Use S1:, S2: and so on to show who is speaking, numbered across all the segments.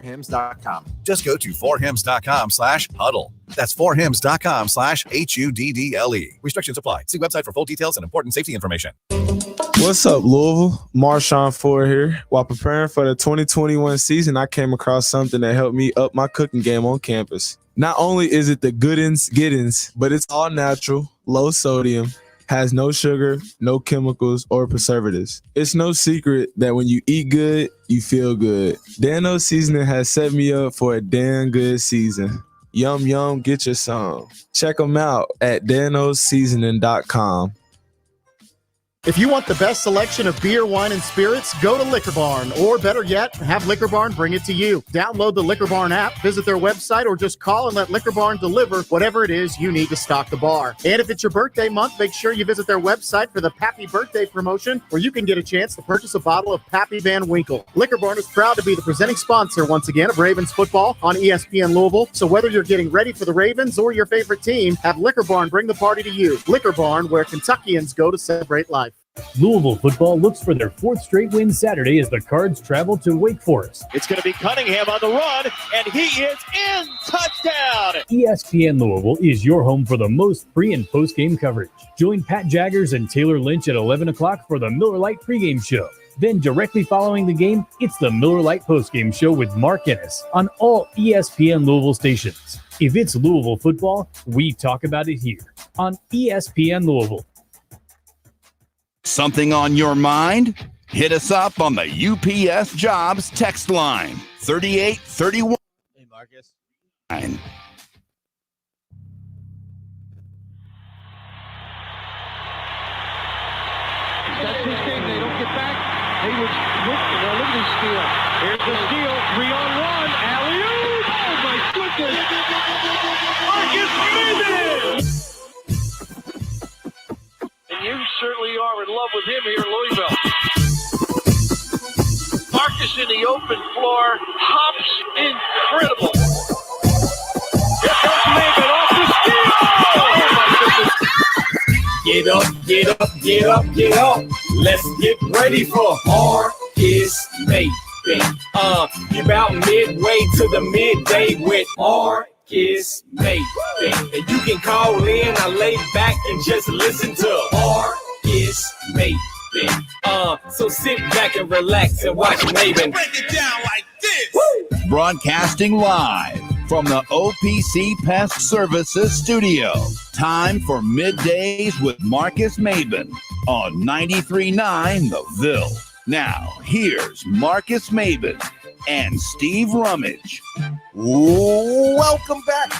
S1: forhims.com. Just go to forhims.com/huddle. That's forhims.com/HUDDLE. Restrictions apply. See website for full details and important safety information.
S2: What's up, Louisville? Marshawn Ford here. While preparing for the 2021 season, I came across something that helped me up my cooking game on campus. Not only is it the gettins, but it's all natural, low sodium, has no sugar, no chemicals, or preservatives. It's no secret that when you eat good, you feel good. Dan-O Seasoning has set me up for a damn good season. Yum, yum, get your some. Check them out at danoseasoning.com.
S3: If you want the best selection of beer, wine, and spirits, go to Liquor Barn. Or better yet, have Liquor Barn bring it to you. Download the Liquor Barn app, visit their website, or just call and let Liquor Barn deliver whatever it is you need to stock the bar. And if it's your birthday month, make sure you visit their website for the Pappy Birthday promotion, where you can get a chance to purchase a bottle of Pappy Van Winkle. Liquor Barn is proud to be the presenting sponsor, once again, of Ravens football on ESPN Louisville. So whether you're getting ready for the Ravens or your favorite team, have Liquor Barn bring the party to you. Liquor Barn, where Kentuckians go to celebrate life.
S4: Louisville football looks for their fourth straight win Saturday as the Cards travel to Wake Forest.
S5: It's going to be Cunningham on the run, and he is in. Touchdown!
S4: ESPN Louisville is your home for the most pre- and post-game coverage. Join Pat Jaggers and Taylor Lynch at 11 o'clock for the Miller Lite pregame show. Then directly following the game, it's the Miller Lite postgame show with Mark Ennis on all ESPN Louisville stations. If it's Louisville football, we talk about it here on ESPN Louisville.
S6: Something on your mind? Hit us up on the UPS Jobs text line, 3831.
S5: Hey, Marcus.
S6: Second
S5: game, they don't get back. Hayward's look at this steal. Here's the steal, 3-on-1, alley-oop! Oh my goodness! Marcus Maven! And you certainly are in love with him here in Louisville. Marcus in the open floor, hops, incredible. Here comes Maven off the steal! Oh my goodness!
S7: Get up, get up, get up, get up. Let's get ready for Marcus Maven. You're about midway to the midday with Marcus Maven. And you can call in, I lay back and just listen to Marcus Maven. So sit back and relax and watch Maven.
S6: Break it down like this. Woo! Broadcasting live from the OPC Pest Services studio. Time for Middays with Marcus Maven on 93.9 The Ville. Now, here's Marcus Maven and Steve Rummage.
S8: Welcome back.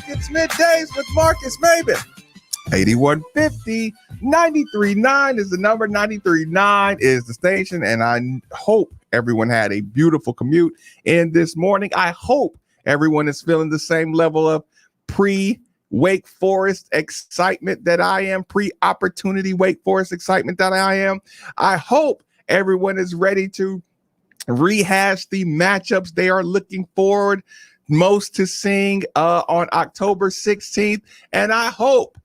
S8: It's Middays with Marcus Maven. 8150 93.9 is the number. 93.9 is the station, and I hope everyone had a beautiful commute in this morning. I hope everyone is feeling the same level of pre-Wake Forest excitement that I am, pre-opportunity Wake Forest excitement that I am. I hope everyone is ready to rehash the matchups they are looking forward most to seeing on October 16th. And I hope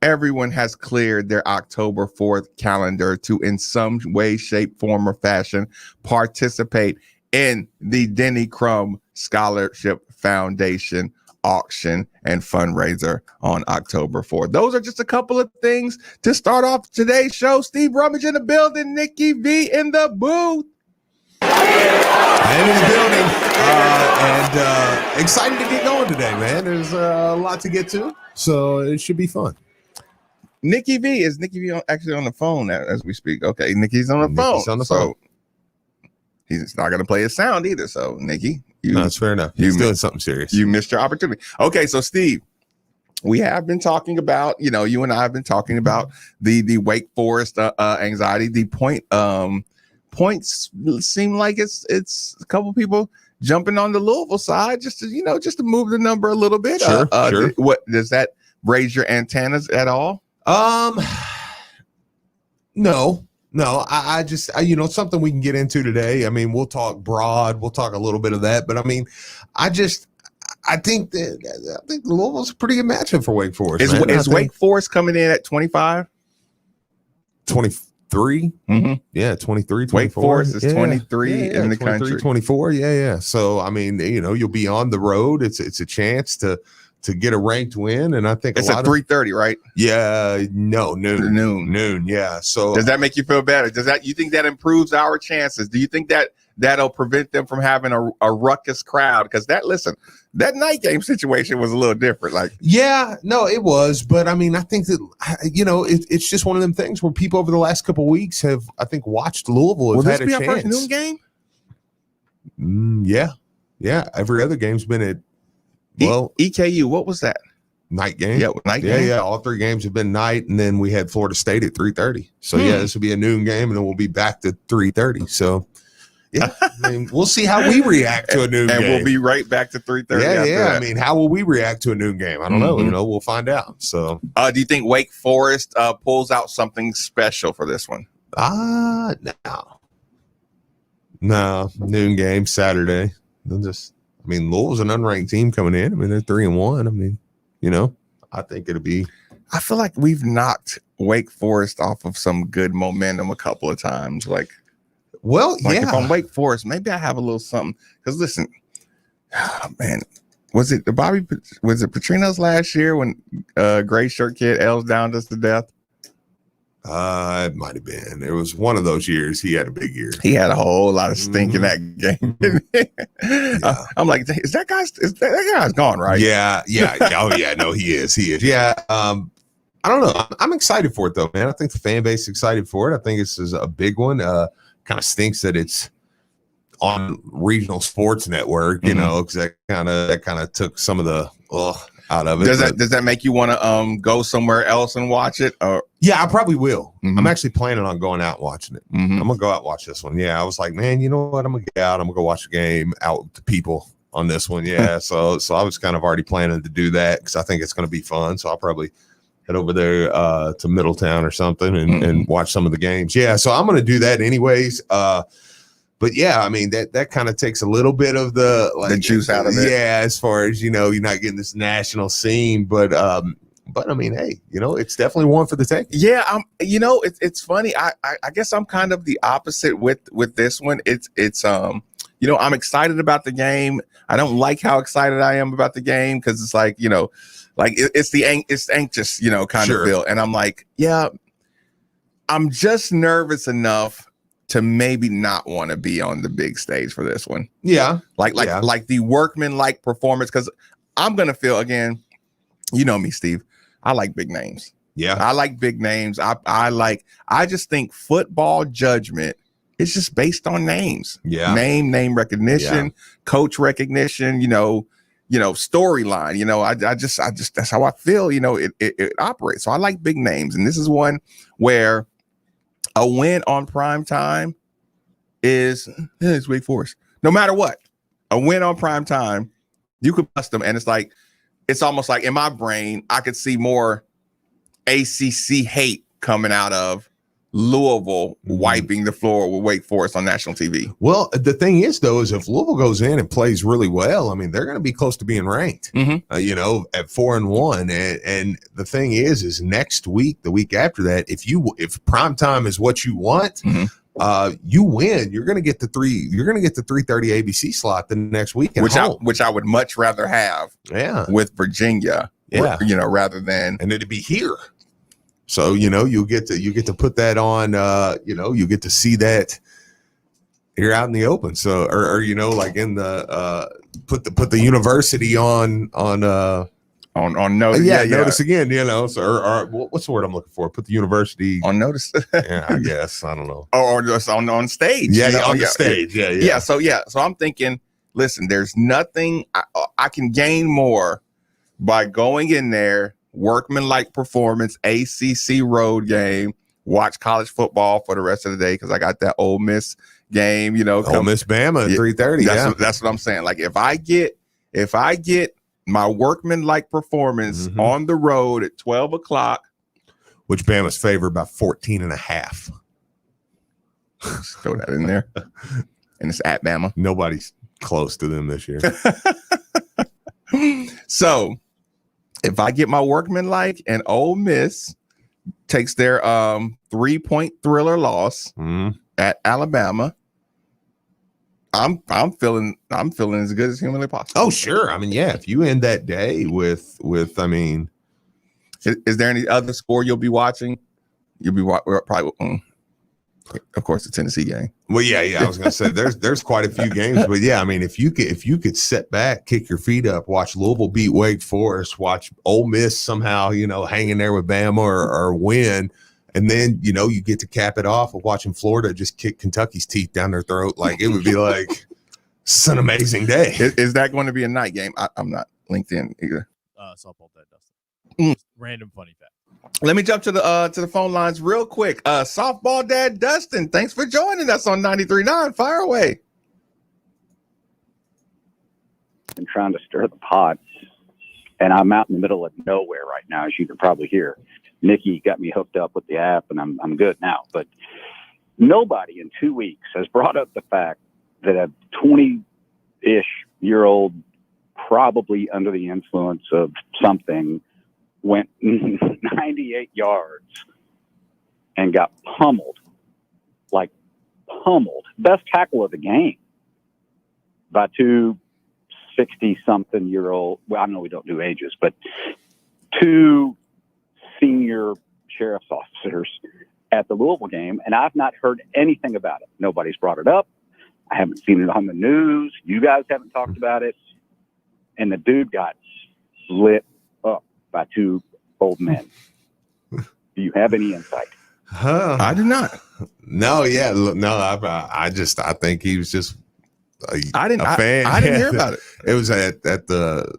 S8: everyone has cleared their October 4th calendar to, in some way, shape, form, or fashion, participate in the Denny Crum Scholarship Foundation auction and fundraiser on October 4th. Those are just a couple of things to start off today's show. Steve Rummage in the building, Nikki V in the booth.
S9: And in the building, and excited to get going today, man. There's a lot to get to, so it should be fun.
S8: Nikki V actually on the phone as we speak? Okay, Nikki's on the phone.
S9: He's on the phone.
S8: He's not going to play his sound either. So, Nikki,
S9: that's fair enough. He's doing something serious.
S8: You missed your opportunity. Okay, so Steve, we have been talking about, you and I have been talking about the Wake Forest anxiety. The points seem like it's a couple people jumping on the Louisville side just to move the number a little bit.
S9: Sure.
S8: What does that raise your antennas at all?
S9: No, I just, something we can get into today. I mean, we'll talk broad, we'll talk a little bit of that, but I mean, I think Louisville's a pretty good matchup for Wake Forest.
S8: Is Wake Forest coming in at 25?
S9: 24.
S2: 23.
S8: Mm-hmm.
S2: Yeah, 23, 24.
S8: Wake Forest is 23 in the
S2: 23,
S8: country.
S2: 24. Yeah. So I mean, you'll be on the road. It's a chance to get a ranked win, and I think
S8: It's
S2: a lot
S8: at 3:30, right?
S2: Noon. Yeah. So
S8: does that make you feel better? You think that improves our chances? Do you think that'll prevent them from having a ruckus crowd? Because that night game situation was a little different. Like,
S2: yeah, no, it was, but I mean, I think that it's just one of them things where people over the last couple of weeks have, I think, watched Louisville.
S8: Will this
S2: had
S8: be
S2: a
S8: our
S2: chance.
S8: first noon game?
S2: Yeah. Every other game's been at
S8: EKU. What was that?
S2: Night game.
S8: Yeah, night game.
S2: Yeah. All 3 games have been night, and then we had Florida State at 3:30. So yeah, this will be a noon game, and then we'll be back to 3:30. So. Yeah, I mean, we'll see how we react to a noon game.
S8: And we'll be right back to 3:30.
S2: Yeah. I mean, how will we react to a noon game? I don't know. We'll find out. So,
S8: do you think Wake Forest pulls out something special for this one?
S2: No, noon game Saturday. Louisville's an unranked team coming in. I mean, they're 3-1. I mean, I think it'll be.
S8: I feel like we've knocked Wake Forest off of some good momentum a couple of times. If I'm Wake Forest, maybe I have a little something. Because listen, man, was it Petrino's last year when Gray Shirt Kid L's downed us to death?
S2: It might have been. It was one of those years. He had a big year.
S8: He had a whole lot of stink in that game. I'm like, is that guy's gone, right?
S2: Yeah. Oh yeah, no, he is. Yeah. I don't know. I'm excited for it though, man. I think the fan base is excited for it. I think this is a big one. Kind of stinks that it's on regional sports network, because that kind of took some of the out of it.
S8: Does that make you want to go somewhere else and watch it? Or
S2: yeah, I probably will. I'm actually planning on going out and watching it. I'm gonna go out and watch this one. Yeah, I was like, man, you know what? I'm gonna get out. I'm gonna go watch the game out with the people on this one. Yeah, so I was kind of already planning to do that because I think it's gonna be fun. So I'll probably head over there to Middletown or something and watch some of the games. Yeah, so I'm going to do that anyways. But yeah, I mean, that kind of takes a little bit of the
S8: juice out of it.
S2: Yeah, as far as, you're not getting this national scene. But I mean, hey, it's definitely one for the take.
S8: Yeah, it's funny. I guess I'm kind of the opposite with this one. It's I'm excited about the game. I don't like how excited I am about the game because it's like, it's anxious, kind of feel. And I'm like, yeah, I'm just nervous enough to maybe not want to be on the big stage for this one.
S2: Yeah.
S8: Like the workman-like performance. Because I'm going to feel, again, you know me, Steve, I like big names.
S2: Yeah.
S8: I like big names. I just think football judgment is just based on names.
S2: Yeah.
S8: Name recognition, coach recognition, storyline, I just that's how I feel, it operates. So I like big names. And this is one where a win on prime time is Wake Forest. No matter what, a win on prime time, you could bust them. And it's almost like in my brain, I could see more ACC hate coming out of Louisville wiping the floor with Wake Forest on national TV.
S2: Well, the thing is, though, is if Louisville goes in and plays really well, I mean, they're going to be close to being ranked, at 4-1. And the thing is next week, the week after that, if primetime is what you want, you win. You're going to get the 3:30 ABC slot the next week,
S8: which I would much rather have.
S2: Yeah,
S8: with Virginia.
S2: Yeah,
S8: rather than,
S2: and it'd be here. So, you get to put that on, you get to see that here out in the open. So, or like in the, put the university on notice.
S8: Notice
S2: again, so, or what's the word I'm looking for? Put the university
S8: on notice.
S2: Yeah, I guess. I don't know.
S8: Or just on stage.
S2: Yeah, on the stage. Yeah.
S8: So I'm thinking, listen, there's nothing I can gain more by going in there, workman-like performance, ACC road game, watch college football for the rest of the day because I got that Ole Miss game,
S2: Ole Miss Bama at 3:30.
S8: That's what I'm saying. Like if I get my workman-like performance on the road at 12 o'clock,
S2: which Bama's favored by 14.5.
S8: Throw that in there, and it's at Bama.
S2: Nobody's close to them this year.
S8: So if I get my workman-like and Ole Miss takes their 3-point thriller loss at Alabama. I'm feeling as good as humanly possible.
S9: Oh, sure. I mean, yeah, if you end that day with I mean,
S8: is there any other score you'll be watching? You'll be probably of course the Tennessee game.
S9: Well, yeah. I was gonna say there's quite a few games, but yeah, I mean, if you could sit back, kick your feet up, watch Louisville beat Wake Forest, watch Ole Miss somehow, hanging there with Bama or win, and then you get to cap it off with watching Florida just kick Kentucky's teeth down their throat. Like it would be like it's an amazing day.
S8: Is that going to be a night game? I'm not linked in either.
S10: Softball Dad Dustin. Random funny fact.
S8: Let me jump to the phone lines real quick. Softball Dad Dustin, thanks for joining us on 93.9. Fire away.
S11: I'm trying to stir the pot, and I'm out in the middle of nowhere right now, as you can probably hear. Nikki got me hooked up with the app, and I'm good now. But nobody in 2 weeks has brought up the fact that a 20-ish year old, probably under the influence of something, went 98 yards and got pummeled. Best tackle of the game by two 60-something-year-old, well, I know we don't do ages, but two senior sheriff's officers at the Louisville game, and I've not heard anything about it. Nobody's brought it up. I haven't seen it on the news. You guys haven't talked about it. And the dude got lit up by two old men. Do you have any insight?
S8: I do not.
S9: No, yeah, no. I think he was just a fan.
S8: I didn't hear about it.
S9: It was at the.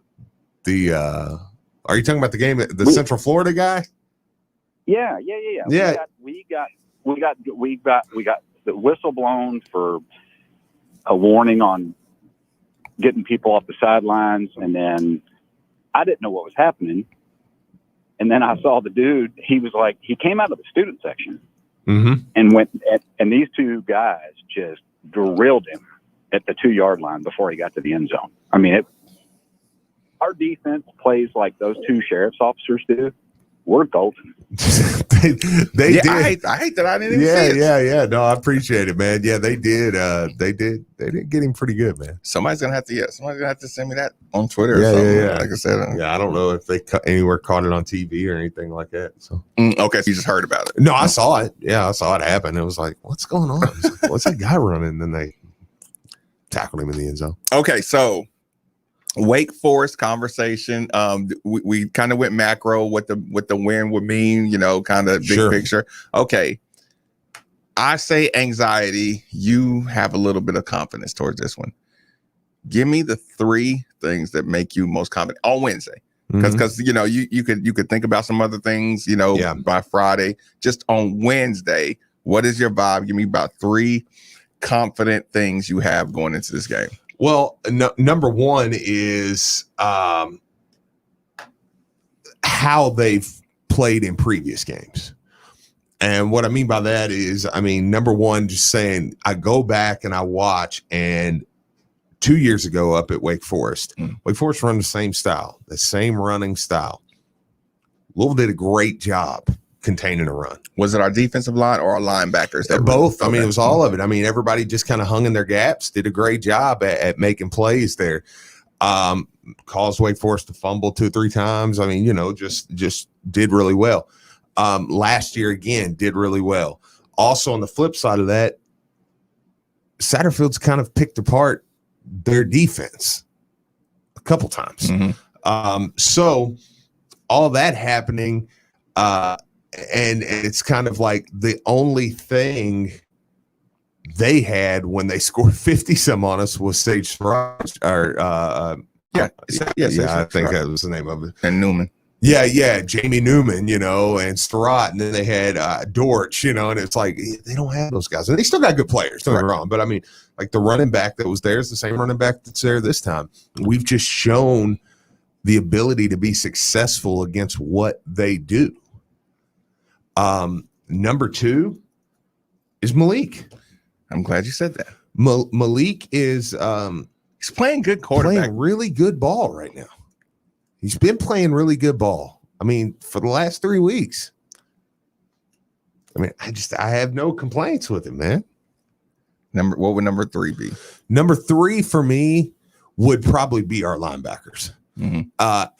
S9: Are you talking about the game? The Central Florida guy?
S11: Yeah. We got the whistle blown for a warning on getting people off the sidelines, and then I didn't know what was happening. And then I saw the dude. He came out of the student section and went, and these two guys just drilled him at the 2-yard line before he got to the end zone. I mean, our defense plays like those two sheriff's officers do. We're golden.
S9: they did.
S8: I hate that I didn't even see it.
S9: Yeah. No, I appreciate it, man. Yeah, they did. They did get him pretty good, man.
S8: Somebody's gonna have to send me that on Twitter. Or something.
S9: Yeah.
S8: Like I said,
S9: I don't know if they anywhere caught it on TV or anything like that. So
S8: okay, so you just heard about it.
S9: No, I saw it. Yeah, I saw it happen. It was like, what's going on? Like, what's that guy running? And then they tackled him in the end zone.
S8: Okay, so Wake Forest conversation. We kind of went macro, what the win would mean, kind of big picture. Okay. I say anxiety. You have a little bit of confidence towards this one. Give me the 3 things that make you most confident on Wednesday. Because you could think about some other things, by Friday. Just on Wednesday, what is your vibe? Give me about 3 confident things you have going into this game.
S9: Well, number one is how they've played in previous games. And what I mean by that is, number one, just saying, I go back and I watch, and 2 years ago up at Wake Forest, Wake Forest run the same style, the same running style. Louisville did a great job containing a run.
S8: Was it our defensis line or our linebackers?
S9: Both. Okay. It was all of it. Everybody just kind of hung in their gaps, did a great job at making plays there. Caused Wake Forest to fumble 2 or 3 times. Just did really well. Last year, again, did really well. Also, on the flip side of that, Satterfield's kind of picked apart their defense a couple times. So all that happening, and it's kind of like the only thing they had when they scored 50 some on us was Sage Sriracha. I think that was the name of it.
S8: And Newman.
S9: Yeah, Jamie Newman, and Stirrat, and then they had Dortch, and it's like they don't have those guys, and they still got good players. Don't get me wrong, but like the running back that was there is the same running back that's there this time. We've just shown the ability to be successful against what they do. Number 2 is Malik.
S8: I'm glad you said that.
S9: Malik is
S8: he's playing good quarterback,
S9: playing really good ball right now. He's been playing really good ball. For the last 3 weeks. I mean, I have no complaints with him, man.
S8: What would number 3 be?
S9: Number 3 for me would probably be our linebackers.
S8: Mm-hmm.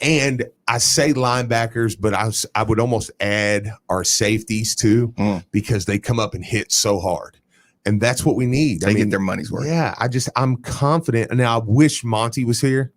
S9: And I say linebackers, but I would almost add our safeties too, because they come up and hit so hard. And that's what we need.
S8: They get their money's worth.
S9: Yeah, I'm confident. Now, I wish Monty was here.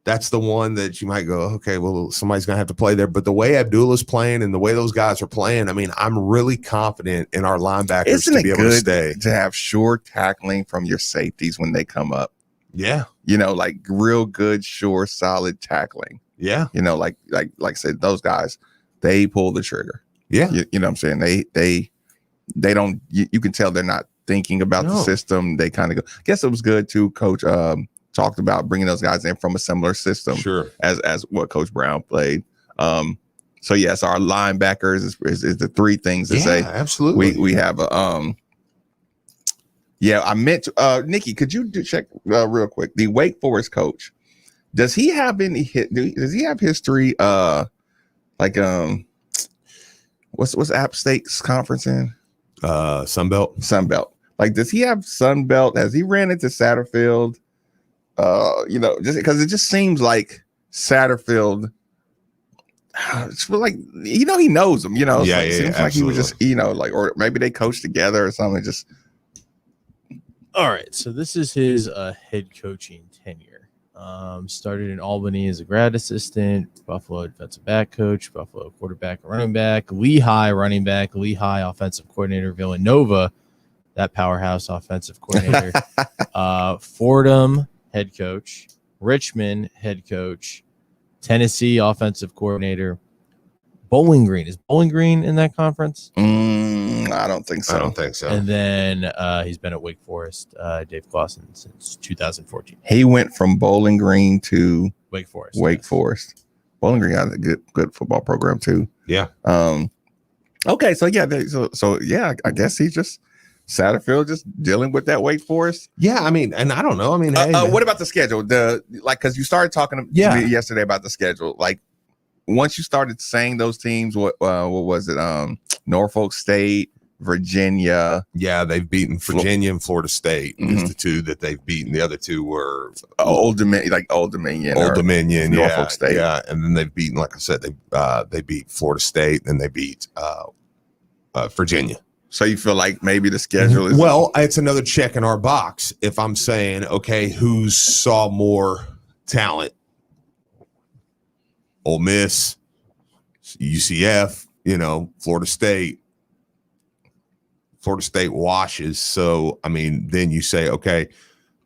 S9: That's the one that you might go, okay, well, somebody's going to have to play there. But the way Abdullah's playing and the way those guys are playing, I mean, I'm really confident in our linebackers to be able to stay.
S8: To have sure tackling from your safeties when they come up?
S9: Yeah.
S8: Like real good, sure, solid tackling.
S9: Yeah.
S8: Like I said, those guys, they pull the trigger.
S9: Yeah.
S8: You know what I'm saying? They don't, you can tell they're not thinking about the system. They kind of go, I guess it was good too. Coach talked about bringing those guys in from a similar system as what Coach Brown played. So yes, our linebackers is the 3 things to say.
S9: Absolutely.
S8: We have I meant Nikki, could you check real quick the Wake Forest coach? Does he have any does he have history what's App State's conference in? Sunbelt. Like, does he have Sunbelt? Has he ran into Satterfield? Just because it just seems like Satterfield, it's like, he knows him,
S9: it
S8: seems like he was just, or maybe they coached together or something. Just
S10: all right. So this is his head coaching tenure. Started in Albany as a grad assistant, Buffalo defensive back coach, Buffalo quarterback and running back, Lehigh running back, Lehigh offensive coordinator, Villanova, that powerhouse offensive coordinator, Fordham head coach, Richmond head coach, Tennessee offensive coordinator, Bowling Green. Is Bowling Green in that conference?
S8: I don't think so.
S10: And then he's been at Wake Forest, Dave Clawson, since 2014.
S8: He went from Bowling Green to
S10: Wake Forest.
S8: Forest. Bowling Green has a good football program too.
S9: Yeah.
S8: Okay. So yeah, I guess he's just Satterfield just dealing with that Wake Forest.
S9: Yeah, I mean, and I don't know. I mean,
S8: what about the schedule? Because you started talking to me yesterday about the schedule. Like, once you started saying those teams, what was it? Norfolk State, Virginia.
S9: Yeah, they've beaten Virginia and Florida State. Is the 2 that they've beaten. The other 2 were
S8: Old Dominion,
S9: Norfolk State. Yeah, and then they've beaten, like I said, they beat Florida State, and they beat Virginia.
S8: So you feel like maybe the schedule is...
S9: Well, it's another check in our box. If I'm saying, okay, who saw more talent? Ole Miss, UCF, Florida State. Florida State washes. So, I mean, then you say, okay,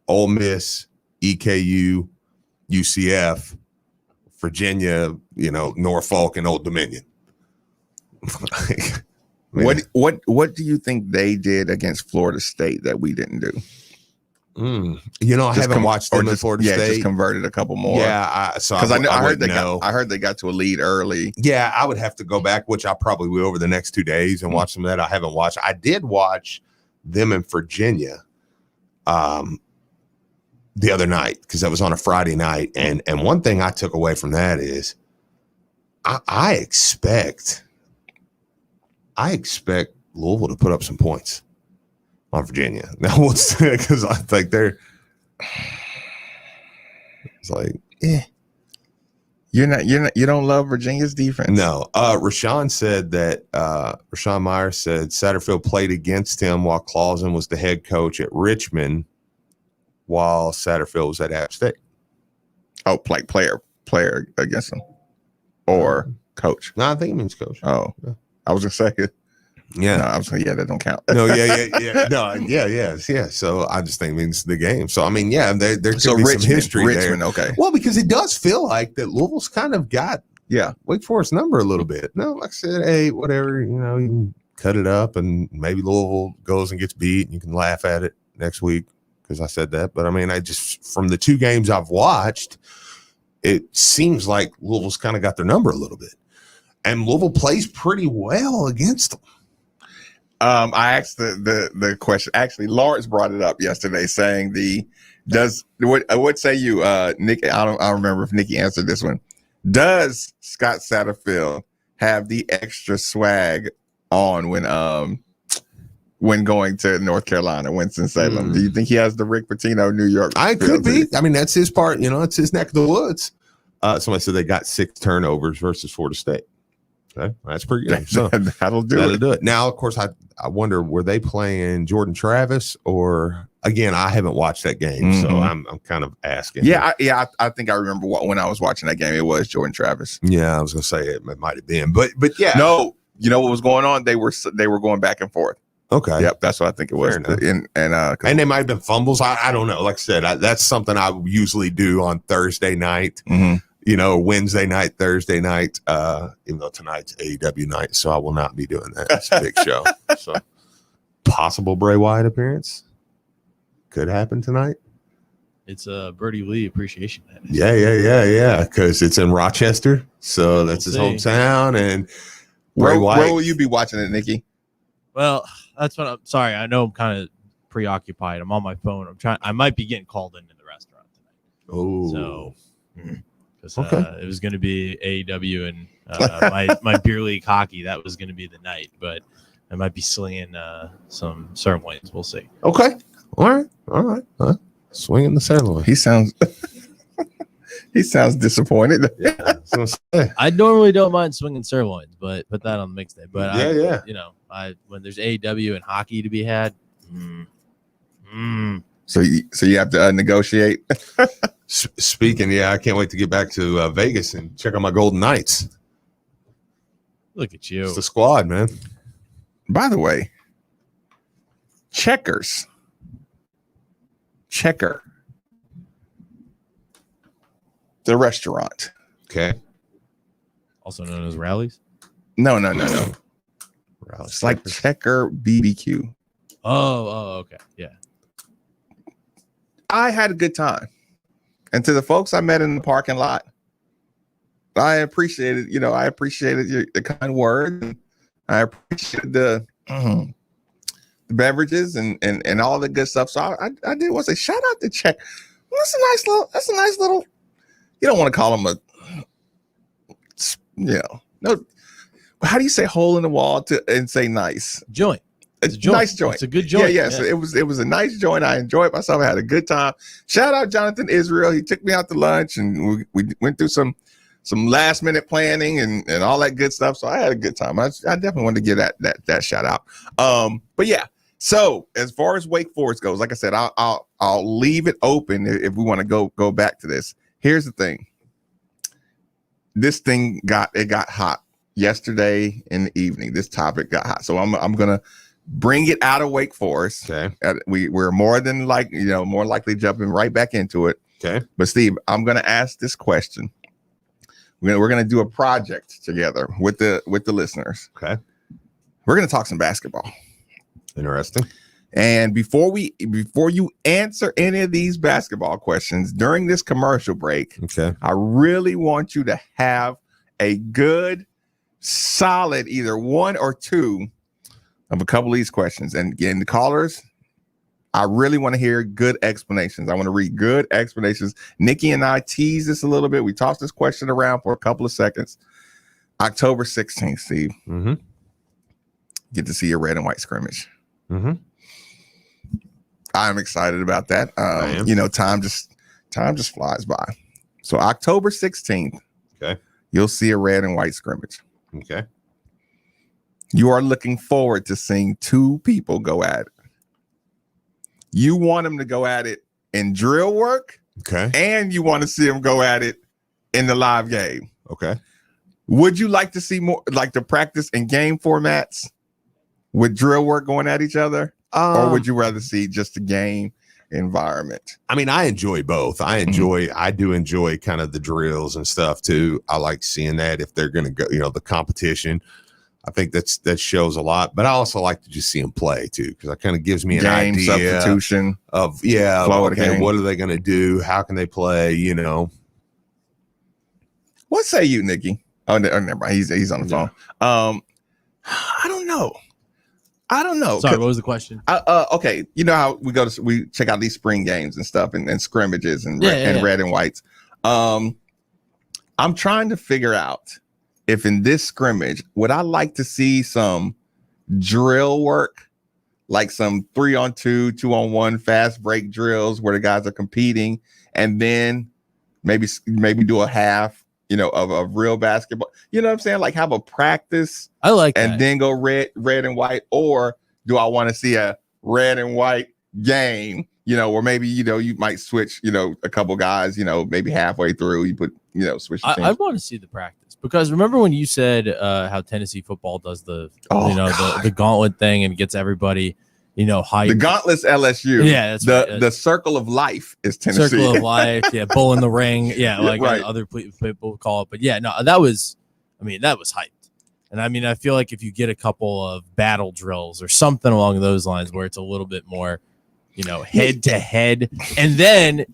S9: Ole Miss, EKU, UCF, Virginia, Norfolk, and Old Dominion.
S8: What do you think they did against Florida State that we didn't do?
S9: I haven't watched them at Florida State.
S8: Just converted a couple more.
S9: Yeah,
S8: because I heard they got to a lead early.
S9: Yeah, I would have to go back, which I probably will over the next 2 days and watch some of that. I haven't watched. I did watch them in Virginia the other night because that was on a Friday night, and one thing I took away from that is I expect Louisville to put up some points on Virginia. Now, because I think it's like,
S8: you don't love Virginia's defense.
S9: No. Rashawn Myers said Satterfield played against him while Clausen was the head coach at Richmond, while Satterfield was at App State.
S8: Oh, like player against him, or coach?
S9: No, I think it means coach.
S8: Oh, yeah. I was gonna say it.
S9: Yeah,
S8: no, I was like, that don't count.
S9: No, yeah. So I just think it means the game. So I mean, there could be some history
S8: Richmond,
S9: there.
S8: Okay.
S9: Well, because it does feel like that Louisville's kind of got Wake Forest number a little bit. No, like I said, hey, whatever, you can cut it up, and maybe Louisville goes and gets beat, and you can laugh at it next week because I said that. But I mean, from the 2 games I've watched, it seems like Louisville's kind of got their number a little bit, and Louisville plays pretty well against them.
S8: I asked the question. Actually, Lawrence brought it up yesterday, saying what say you, Nick? I don't remember if Nikki answered this one. Does Scott Satterfield have the extra swag on when going to North Carolina, Winston-Salem. Do you think he has the Rick Pitino New York?
S9: I could be. I mean, that's his part. It's his neck of the woods. Somebody said they got 6 turnovers versus Florida State. Okay, that's pretty good. So
S8: that'll do it.
S9: Now, of course, I wonder, were they playing Jordan Travis, or again, I haven't watched that game, so I'm kind of asking.
S8: Yeah, I think I remember when I was watching that game, it was Jordan Travis.
S9: Yeah, I was gonna say it might have been, but yeah,
S8: no, you know what was going on? They were going back and forth.
S9: Okay.
S8: Yep, that's what I think it was.
S9: And they might have been fumbles. I don't know. Like I said, that's something I usually do on Thursday night. Wednesday night, Thursday night. Even though tonight's AEW night, so I will not be doing that. It's a big show. So possible Bray Wyatt appearance could happen tonight.
S10: It's a Birdie Lee appreciation night.
S9: Yeah. Because it's in Rochester, so that's his hometown. And
S8: where will you be watching it, Nikki?
S10: Well, that's what I'm sorry. I know I'm kind of preoccupied. I'm on my phone. I might be getting called into the restaurant tonight.
S9: Oh,
S10: so because it was going to be AEW and my beer league hockey. That was going to be the night, but I might be slinging some sirloins. We'll see.
S9: Okay. All right. Swinging the sirloin.
S8: He sounds disappointed.
S9: Yeah.
S10: I normally don't mind swinging sirloins, but put that on the mixtape. But when there's AEW and hockey to be had.
S8: So you have to negotiate.
S9: Speaking, I can't wait to get back to Vegas and check out my Golden Knights.
S10: Look at you.
S9: It's the squad, man.
S8: By the way, Checker, the restaurant.
S9: Okay.
S10: Also known as Rallies?
S8: No. It's like Checker BBQ.
S10: Oh, okay. Yeah.
S8: I had a good time. And to the folks I met in the parking lot, I appreciated the kind words. And I appreciated the beverages and all the good stuff. So I did want to say shout out to Check. That's a nice little. You don't want to call them no. How do you say hole in the wall and say nice?
S10: Joint.
S8: It's a nice joint.
S10: It's a good joint.
S8: Yeah. So it was a nice joint. I enjoyed myself. I had a good time. Shout out Jonathan Israel. He took me out to lunch and we went through some last minute planning and all that good stuff. So I had a good time. I definitely wanted to give that shout out. But yeah. So as far as Wake Forest goes, like I said, I'll leave it open if we want to go back to this. Here's the thing. This thing got hot yesterday in the evening. This topic got hot. So I'm gonna bring it out of Wake Forest.
S9: Okay.
S8: We're more likely jumping right back into it.
S9: Okay.
S8: But Steve, I'm gonna ask this question. We're gonna do a project together with the listeners.
S9: Okay.
S8: We're gonna talk some basketball.
S9: Interesting.
S8: And before you answer any of these basketball questions during this commercial break,
S9: okay,
S8: I really want you to have a good, solid either one or two of a couple of these questions. And again, the callers, I really want to hear good explanations. I want to read good explanations. Nikki and I teased this a little bit. We tossed this question around for a couple of seconds. October 16th, Steve.
S9: Mm-hmm.
S8: Get to see a red and white scrimmage.
S9: Mm-hmm.
S8: I'm excited about that. Time just flies by. So October 16th,
S9: okay,
S8: you'll see a red and white scrimmage.
S9: Okay.
S8: You are looking forward to seeing two people go at it. You want them to go at it in drill work,
S9: okay,
S8: and you want to see them go at it in the live game.
S9: Okay.
S8: Would you like to see more, like the practice and game formats with drill work going at each other? Or would you rather see just the game environment?
S9: I mean, I enjoy both. I do enjoy kind of the drills and stuff too. I like seeing that if they're going to go, the competition. I think that shows a lot, but I also like to just see them play too, because that kind of gives me an idea
S8: substitution
S9: of okay, what are they going to do? How can they play?
S8: What say you, Nikki? Oh, never mind. He's on the phone. I don't know.
S10: Sorry, what was the question?
S8: Okay, you know how we check out these spring games and stuff and scrimmages and red and whites. I'm trying to figure out if in this scrimmage would I like to see some drill work, like some 3-on-2, 2-on-1 fast break drills where the guys are competing, and then maybe do a half, of real basketball. You know what I'm saying? Like have a practice.
S10: I like
S8: and
S10: that.
S8: then go red and white, or do I want to see a red and white game? Or maybe you might switch. A couple guys. Maybe halfway through you put switch.
S10: I want to see the practice, because remember when you said how Tennessee football does the the gauntlet thing and gets everybody hyped.
S8: The gauntlet's LSU.
S10: Yeah, that's right.
S8: The circle of life is Tennessee.
S10: Circle of life. Yeah, bull in the ring. Yeah, like
S8: right.
S10: Other people call it. But yeah, no, that was hyped. And I feel like if you get a couple of battle drills or something along those lines where it's a little bit more, head to head, and then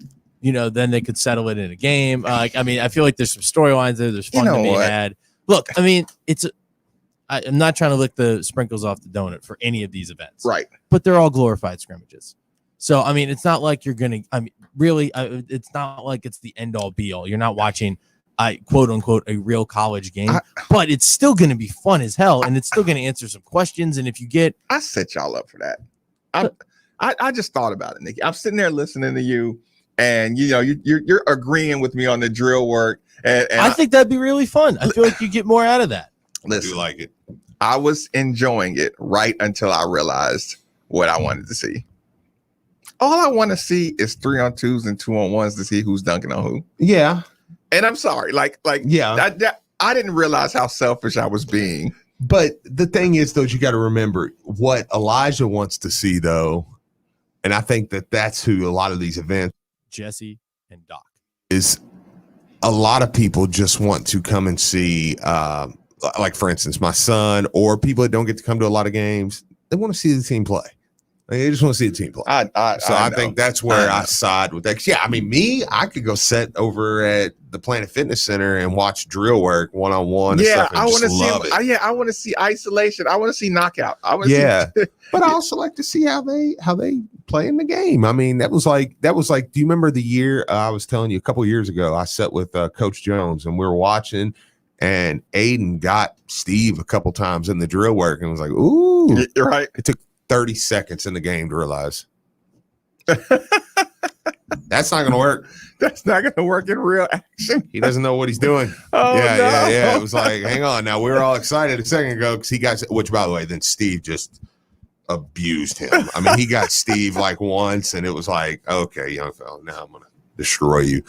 S10: then they could settle it in a game. I feel like there's some storylines there. There's fun to be had. Look, I'm not trying to lick the sprinkles off the donut for any of these events,
S8: right?
S10: But they're all glorified scrimmages. So it's not like you're gonna. It's not like it's the end all be all. You're not watching, quote unquote, a real college game, but it's still gonna be fun as hell, and it's still gonna answer some questions. And if you get,
S8: I set y'all up for that. I just thought about it, Nikki. I'm sitting there listening to you, and you're agreeing with me on the drill work, and
S10: I think that'd be really fun. I feel like you get more out of that.
S8: Listen,
S9: I do like it.
S8: I was enjoying it right until I realized what I wanted to see. All I want to see is 3-on-2s and 2-on-1s to see who's dunking on who.
S9: Yeah.
S8: And I'm sorry, I didn't realize how selfish I was being.
S9: But the thing is, though, you got to remember what Elijah wants to see, though. And I think that's who a lot of these events,
S10: Jesse and Doc,
S9: is a lot of people just want to come and see, like, for instance, my son or people that don't get to come to a lot of games. They want to see the team play. They just want to see the team play. I think that's where I side with that. Yeah, I could go sit over at the Planet Fitness Center and watch drill work one-on-one.
S8: Yeah, I want to see. I want to see isolation. I want to see knockout.
S9: But I also like to see how they play in the game. That was like. Do you remember the year I was telling you a couple of years ago? I sat with Coach Jones and we were watching. And Aiden got Steve a couple times in the drill work and was like, "Ooh,
S8: you're right."
S9: It took 30 seconds in the game to realize that's not going to work.
S8: That's not going to work in real action.
S9: He doesn't know what he's doing. Yeah. It was like, hang on. Now we were all excited a second ago because he got, which by the way, then Steve just abused him. He got Steve like once, and it was like, okay, young fella, now I'm going to destroy you.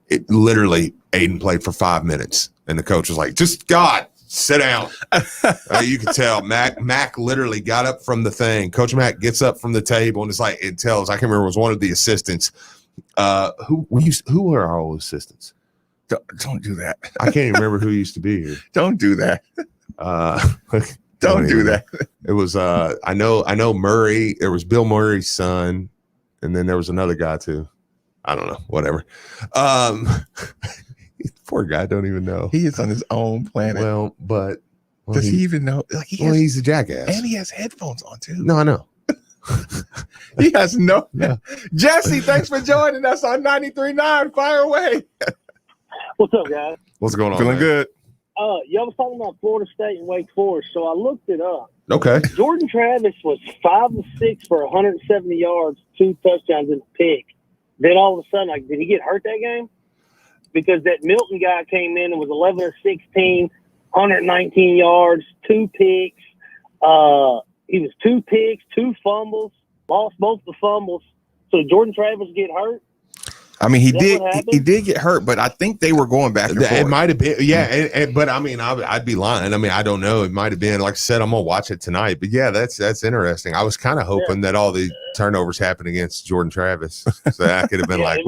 S9: It literally, Aiden played for 5 minutes. And the coach was like, just God, sit down. You could tell Mac literally got up from the thing. Coach Mac gets up from the table and it's like, it tells, I can't remember, it was one of the assistants. Who are our old assistants?
S8: Don't do that.
S9: I can't even remember who used to be here.
S8: Don't do that. Don't do that.
S9: It was, I know Murray. There was Bill Murray's son. And then there was another guy too. I don't know, whatever. Poor guy, don't even know.
S8: He is on his own planet.
S9: Does
S8: he even know? Like
S9: he's a jackass.
S8: And he has headphones on too.
S9: No, I know.
S8: He has no. Jesse, thanks for joining us on 93.9. Fire away.
S12: What's up, guys?
S9: What's going on?
S8: Feeling good.
S12: Y'all was talking about Florida State and Wake Forest, so I looked it up.
S9: Okay.
S12: Jordan Travis was 5 of 6 for 170 yards, 2 touchdowns and a pick. Then all of a sudden, did he get hurt that game? Because that Milton guy came in and was 11 of 16, 119 yards, 2 picks. He was 2 picks, 2 fumbles, lost both the fumbles. So Jordan Travis get hurt?
S8: He did get hurt, but I think they were going back and forth.
S9: It might have been, yeah. But I'd be lying. I don't know. It might have been. Like I said, I'm gonna watch it tonight. But yeah, that's interesting. I was kind of hoping that all the turnovers happened against Jordan Travis, so I could have been
S12: it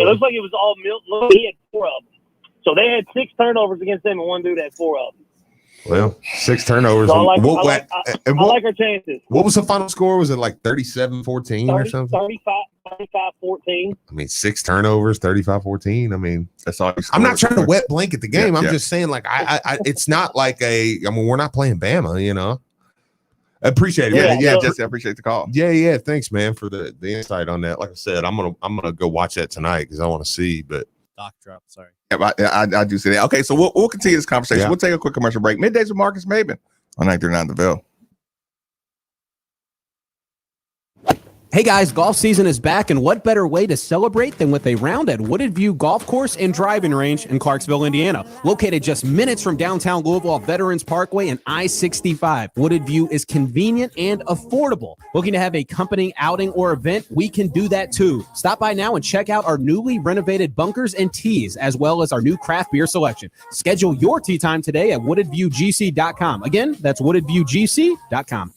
S12: looks like it was all Milton. He had 4 of them, so they had 6 turnovers against them, and one dude had 4 of them.
S9: Well, 6 turnovers.
S12: So I like our chances.
S9: What was the final score? Was it like 37-14 or something?
S12: 35-14.
S9: 6 turnovers, 35-14.
S8: That's all.
S9: I'm not trying to wet blanket the game. I'm just saying, it's not like we're not playing Bama, I appreciate it.
S8: Yeah, Jesse, I appreciate the call.
S9: Yeah. Thanks, man, for the insight on that. Like I said, I'm gonna go watch that tonight because I want to see. But
S10: Doc drop. Sorry.
S8: Yeah, I do see that. Okay, so we'll continue this conversation.
S9: Yeah.
S8: We'll take a quick commercial break. Middays with Marcus Maben on 939 The Ville.
S13: Hey guys, golf season is back, and what better way to celebrate than with a round at Wooded View Golf Course and Driving Range in Clarksville, Indiana. Located just minutes from downtown Louisville off Veterans Parkway and I-65. Wooded View is convenient and affordable. Looking to have a company outing or event? We can do that too. Stop by now and check out our newly renovated bunkers and tees, as well as our new craft beer selection. Schedule your tee time today at woodedviewgc.com. Again, that's woodedviewgc.com.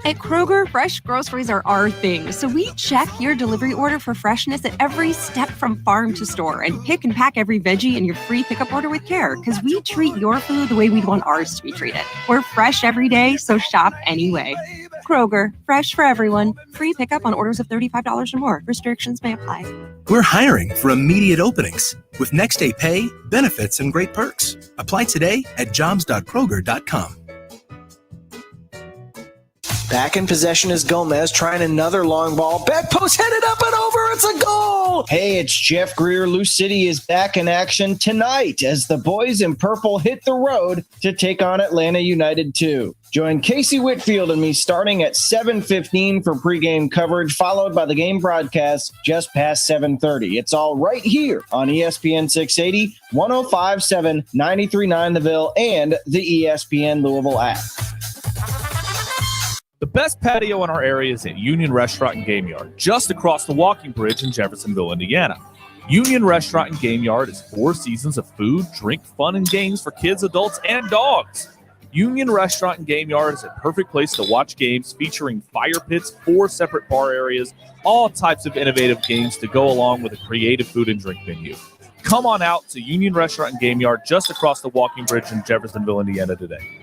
S14: At Kroger, fresh groceries are our thing, so we check your delivery order for freshness at every step from farm to store and pick and pack every veggie in your free pickup order with care, because we treat your food the way we'd want ours to be treated. We're fresh every day, so shop anyway. Kroger, fresh for everyone. Free pickup on orders of $35 or more. Restrictions may apply.
S15: We're hiring for immediate openings with next day pay, benefits, and great perks. Apply today at jobs.kroger.com.
S16: Back in possession is Gomez trying another long ball. Back post headed up and over. It's a goal. Hey, it's Jeff Greer. Lou City is back in action tonight as the boys in purple hit the road to take on Atlanta United 2. Join Casey Whitfield and me starting at 7:15 for pregame coverage, followed by the game broadcast just past 7:30. It's all right here on ESPN 680, 105.7, 93.9 The Ville, and the ESPN Louisville app.
S17: The best patio in our area is at Union Restaurant and Game Yard, just across the walking bridge in Jeffersonville, Indiana. Union Restaurant and Game Yard is 4 seasons of food, drink, fun, and games for kids, adults, and dogs. Union Restaurant and Game Yard is a perfect place to watch games featuring fire pits, 4 separate bar areas, all types of innovative games to go along with a creative food and drink menu. Come on out to Union Restaurant and Game Yard just across the walking bridge in Jeffersonville, Indiana today.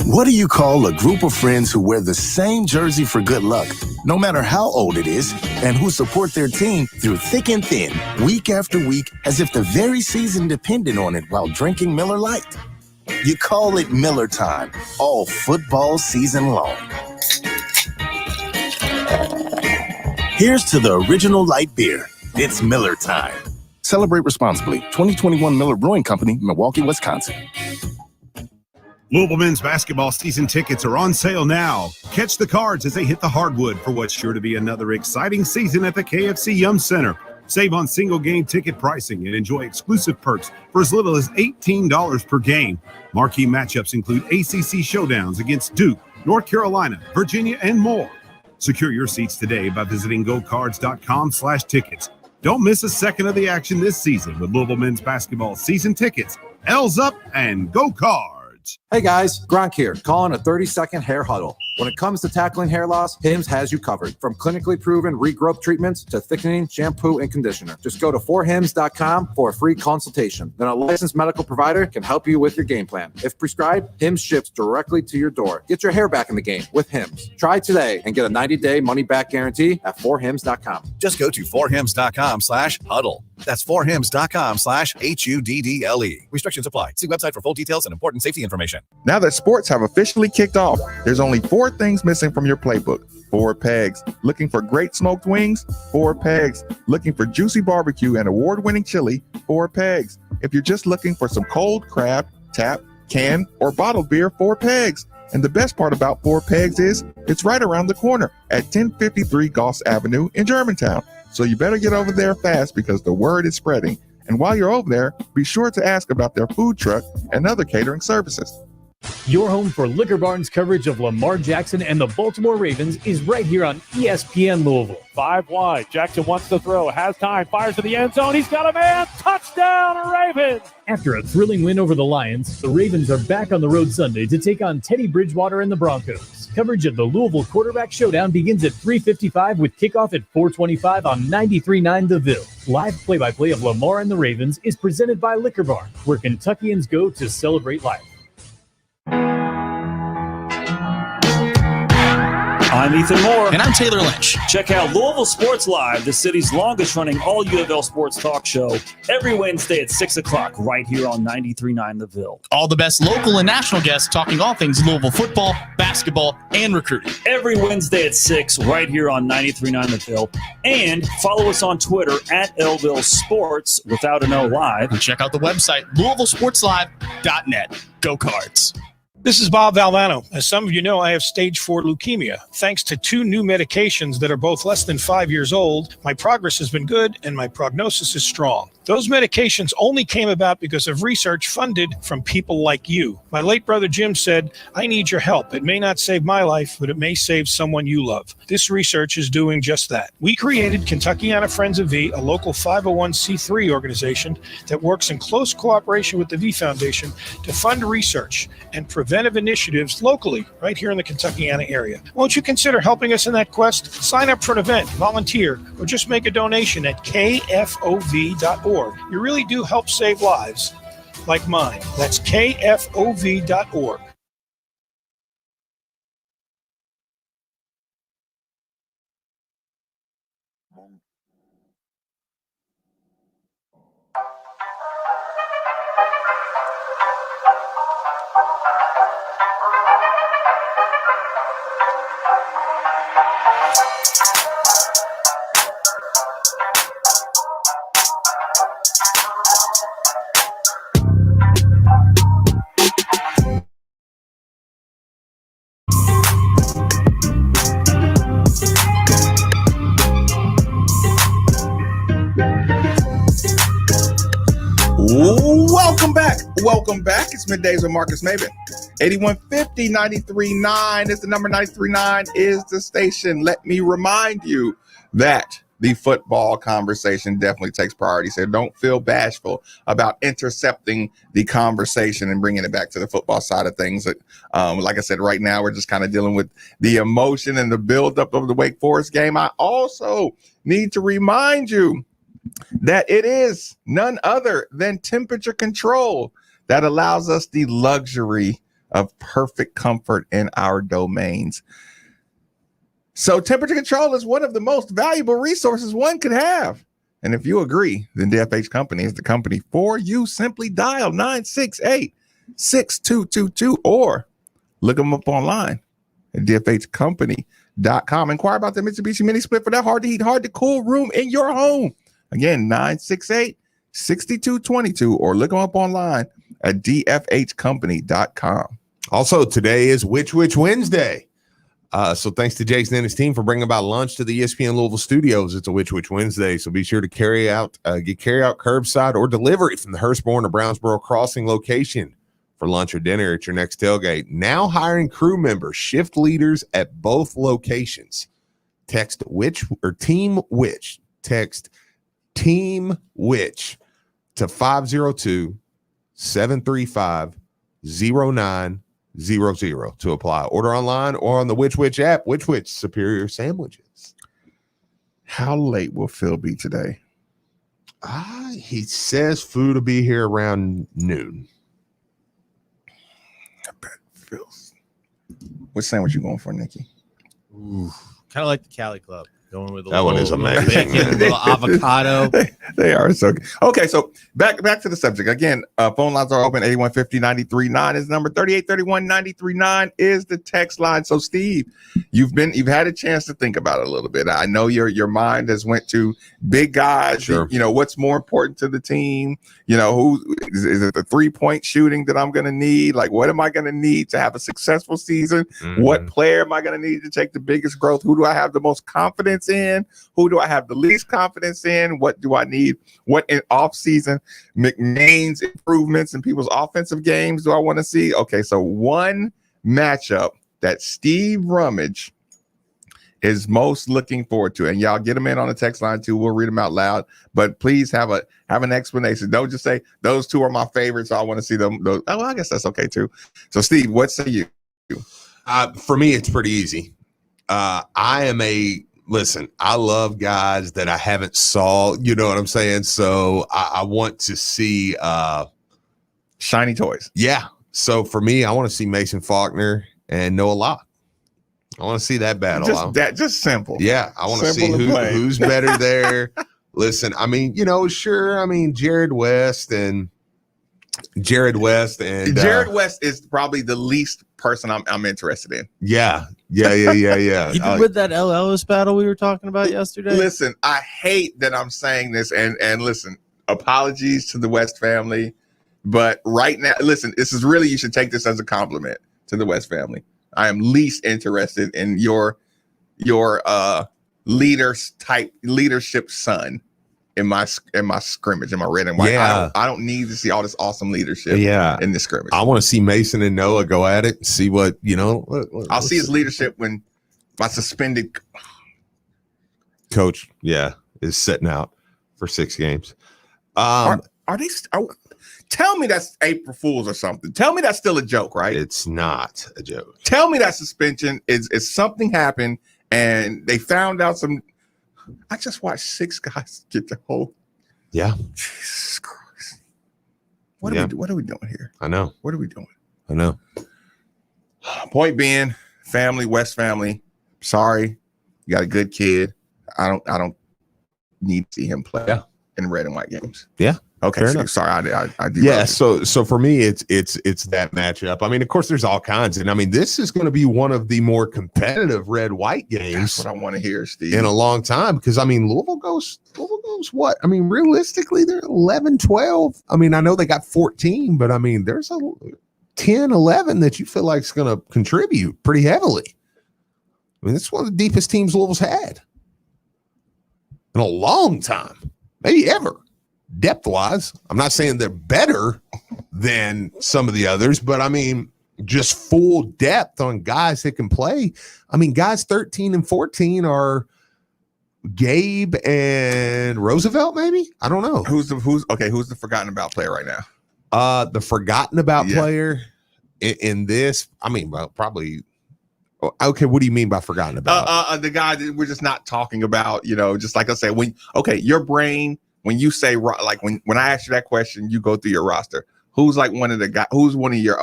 S18: What do you call a group of friends who wear the same jersey for good luck, no matter how old it is, and who support their team through thick and thin, week after week, as if the very season depended on it while drinking Miller Lite? You call it Miller Time, all football season long. Here's to the original light beer. It's Miller Time. Celebrate responsibly. 2021 Miller Brewing Company, Milwaukee, Wisconsin.
S19: Louisville men's basketball season tickets are on sale now. Catch the Cards as they hit the hardwood for what's sure to be another exciting season at the KFC Yum Center. Save on single game ticket pricing and enjoy exclusive perks for as little as $18 per game. Marquee matchups include ACC showdowns against Duke, North Carolina, Virginia, and more. Secure your seats today by visiting gocards.com/tickets. Don't miss a second of the action this season with Louisville men's basketball season tickets. L's up and go Cards!
S20: Hey guys, Gronk here, calling a 30-second hair huddle. When it comes to tackling hair loss, Hims has you covered. From clinically proven regrowth treatments to thickening, shampoo, and conditioner. Just go to 4hims.com for a free consultation. Then a licensed medical provider can help you with your game plan. If prescribed, Hims ships directly to your door. Get your hair back in the game with Hims. Try today and get a 90-day money-back guarantee at 4hims.com.
S1: Just go to 4hims.com/huddle. That's 4hims.com/HUDDLE. Restrictions apply. See website for full details and important safety information.
S8: Now that sports have officially kicked off, there's only 4 things missing from your playbook. 4 pegs. Looking for great smoked wings? 4 pegs. Looking for juicy barbecue and award-winning chili? 4 pegs. If you're just looking for some cold craft, tap, can, or bottled beer? 4 pegs. And the best part about 4 pegs is it's right around the corner at 1053 Goss Avenue in Germantown. So you better get over there fast because the word is spreading. And while you're over there, be sure to ask about their food truck and other catering services.
S4: Your home for Liquor Barn's coverage of Lamar Jackson and the Baltimore Ravens is right here on ESPN Louisville.
S17: 5 wide. Jackson wants to throw. Has time. Fires to the end zone. He's got a man. Touchdown, Ravens!
S4: After a thrilling win over the Lions, the Ravens are back on the road Sunday to take on Teddy Bridgewater and the Broncos. Coverage of the Louisville Quarterback Showdown begins at 3:55 with kickoff at 4:25 on 93.9 The Ville. Live play-by-play of Lamar and the Ravens is presented by Liquor Barn, where Kentuckians go to celebrate life.
S21: I'm Ethan Moore.
S22: And I'm Taylor Lynch.
S21: Check out Louisville Sports Live, the city's longest-running all U of L sports talk show, every Wednesday at 6 o'clock right here on 93.9 The Ville.
S22: All the best local and national guests talking all things Louisville football, basketball, and recruiting.
S21: Every Wednesday at 6 right here on 93.9 The Ville. And follow us on Twitter at Elville Sports without an O live.
S22: And check out the website, LouisvilleSportsLive.net. Go Cards.
S23: This is Bob Valvano. As some of you know, I have stage 4 leukemia. Thanks to 2 new medications that are both less than 5 years old, my progress has been good and my prognosis is strong. Those medications only came about because of research funded from people like you. My late brother Jim said, I need your help. It may not save my life, but it may save someone you love. This research is doing just that. We created Kentuckiana Friends of V, a local 501c3 organization that works in close cooperation with the V Foundation to fund research and preventive initiatives locally, right here in the Kentuckiana area. Won't you consider helping us in that quest? Sign up for an event, volunteer, or just make a donation at kfov.org. You really do help save lives like mine. That's kfov.org.
S8: Welcome back. It's Middays with Marcus Maven. 8150 93.9 is the number. 93.9 is the station. Let me remind you that the football conversation definitely takes priority. So don't feel bashful about intercepting the conversation and bringing it back to the football side of things. Like I said, right now we're just kind of dealing with the emotion and the buildup of the Wake Forest game. I also need to remind you that it is none other than temperature control that allows us the luxury of perfect comfort in our domains. So temperature control is one of the most valuable resources one could have. And if you agree, then DFH Company is the company for you. Simply dial 968-6222 or look them up online at dfhcompany.com. Inquire about the Mitsubishi Mini Split for that hard to heat, hard to cool room in your home. Again, 968-6222 or look them up online at dfhcompany.com.
S9: Also, today is Which Wednesday. So thanks to Jason and his team for bringing about lunch to the ESPN Louisville studios. It's a Which Wednesday, so be sure to get carry out curbside or delivery from the Hurstbourne or Brownsboro Crossing location for lunch or dinner at your next tailgate. Now hiring crew members, shift leaders at both locations. Text which or team which. Text team which to 502-735-0900 to apply. Order online or on the Which app. Which superior sandwiches.
S8: How late will Phil be today?
S9: He says food will be here around noon.
S8: I bet Phil's. What sandwich you going for, Nikki?
S10: Kind of like the Cali Club. Going with
S9: that one is amazing.
S10: Bacon, a little avocado.
S8: They are so good. Okay, so back to the subject. Again, phone lines are open. 8150-93.9 is the number. 3831-93.9 is the text line. So Steve, you've had a chance to think about it a little bit. I know your mind has went to big guys.
S9: Sure.
S8: What's more important to the team? Who is it, the 3-point shooting that I'm going to need? Like, what am I going to need to have a successful season?
S9: Mm-hmm.
S8: What player am I going to need to take the biggest growth? Who do I have the most confidence in? Who do I have the least confidence in? What do I need? What in off-season McMahon's improvements in people's offensive games do I want to see? Okay, so one matchup that Steve Rummage is most looking forward to, and y'all get them in on the text line too. We'll read them out loud, but please have an explanation. Don't just say those two are my favorites. So I want to see them. I guess that's okay too. So Steve, what say you?
S9: For me, it's pretty easy. Listen, I love guys that I haven't saw, you know what I'm saying? So I want to see
S8: shiny toys.
S9: Yeah. So for me, I want to see Mason Faulkner and Noah Locke. I want to see that battle.
S8: Just simple.
S9: Yeah, I want to see who's better there. Listen, I mean, sure. I mean, Jared West Jared West is probably the least person I'm interested in.
S10: Yeah.
S9: Even
S10: with that L. Ellis battle we were talking about yesterday.
S8: Listen, I hate that I'm saying this, and listen, apologies to the West family, but right now, listen, this is really, you should take this as a compliment to the West family. I am least interested in your leadership son in my scrimmage, in my red and white.
S9: Yeah.
S8: I don't need to see all this awesome leadership in this scrimmage.
S9: I want to see Mason and Noah go at it and see what,
S8: I'll see his leadership when my suspended
S9: coach, is sitting out for 6 games.
S8: Are they tell me that's April Fool's or something. Tell me that's still a joke, right?
S9: It's not a joke.
S8: Tell me that suspension is something happened and they found out some. I just watched 6 guys get the whole.
S9: Yeah.
S8: Jesus Christ. What are we doing here?
S9: I know.
S8: What are we doing?
S9: I know.
S8: Point being, family, West family. Sorry, you got a good kid. I don't need to see him play in red and white games.
S9: Yeah.
S8: Okay.
S9: Fair enough.
S8: Sorry, I do.
S9: Yeah. So for me, it's that matchup. I mean, of course, there's all kinds, and I mean, this is going to be one of the more competitive red-white games.
S8: That's what I want to hear, Steve.
S9: In a long time, because I mean, Louisville goes what? I mean, realistically, they're 11-12. I mean, I know they got 14, but I mean, there's a 10-11 that you feel like is going to contribute pretty heavily. I mean, it's one of the deepest teams Louisville's had in a long time, maybe ever. Depth-wise, I'm not saying they're better than some of the others, but I mean, just full depth on guys that can play. I mean, guys 13 and 14 are Gabe and Roosevelt, maybe? I don't know.
S8: Who's the forgotten about player right
S9: now? The forgotten about player in this, I mean, well, probably. Okay, what do you mean by forgotten about?
S8: The guy that we're just not talking about, just like I said, your brain. When you say, like, when I ask you that question, you go through your roster. Who's like one of the guys? Who's one of your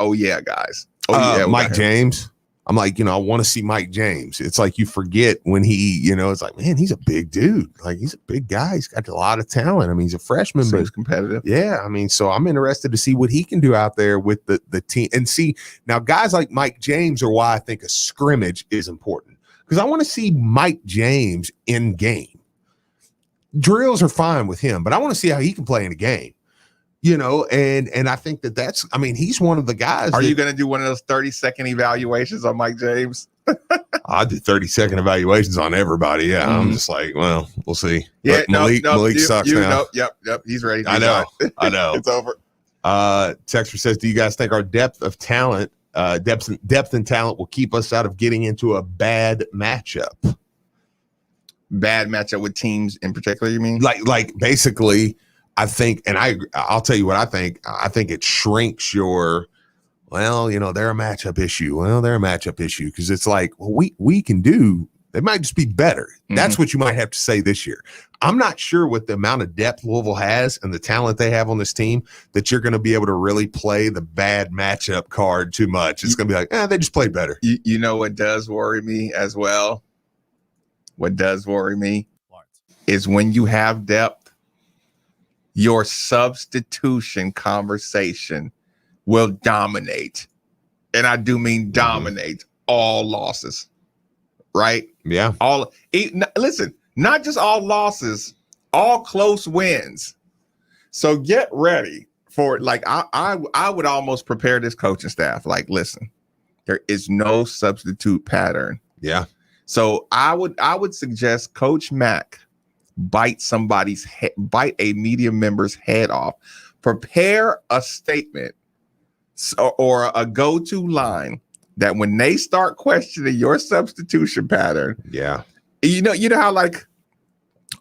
S8: guys?
S9: Mike James. I'm like, I want to see Mike James. It's like you forget when he, it's like, man, he's a big dude. Like, he's a big guy. He's got a lot of talent. I mean, he's a freshman, but
S8: he's competitive.
S9: Yeah, I mean, so I'm interested to see what he can do out there with the team. And see, now guys like Mike James are why I think a scrimmage is important, because I want to see Mike James in game. Drills are fine with him, but I want to see how he can play in a game, and I think that's, I mean, he's one of the guys.
S8: Are you going to do one of those 30-second evaluations on Mike James?
S9: I do 30-second evaluations on everybody. Yeah. I'm just like, well, we'll see.
S8: Yeah.
S9: But Malik sucks now.
S8: Yep. He's ready.
S9: I know.
S8: It's over.
S9: Texter says, do you guys think our depth of talent, depth and talent will keep us out of getting into a bad matchup?
S8: Bad matchup with teams in particular, you mean?
S9: Like basically, I think, and I'll tell you what I think. I think it shrinks your, they're a matchup issue. Well, they're a matchup issue because it's like, well, we can do. They might just be better. Mm-hmm. That's what you might have to say this year. I'm not sure with the amount of depth Louisville has and the talent they have on this team that you're going to be able to really play the bad matchup card too much. It's going to be like, they just played better.
S8: You know what does worry me as well? What does worry me is when you have depth, your substitution conversation will dominate. And I do mean dominate all losses, right?
S9: Yeah.
S8: Listen, not just all losses, all close wins. So get ready for it. Like I would almost prepare this coaching staff. Like, listen, there is no substitute pattern.
S9: Yeah.
S8: So I would suggest Coach Mack bite a media member's head off. Prepare a statement or a go-to line that when they start questioning your substitution pattern, you know how like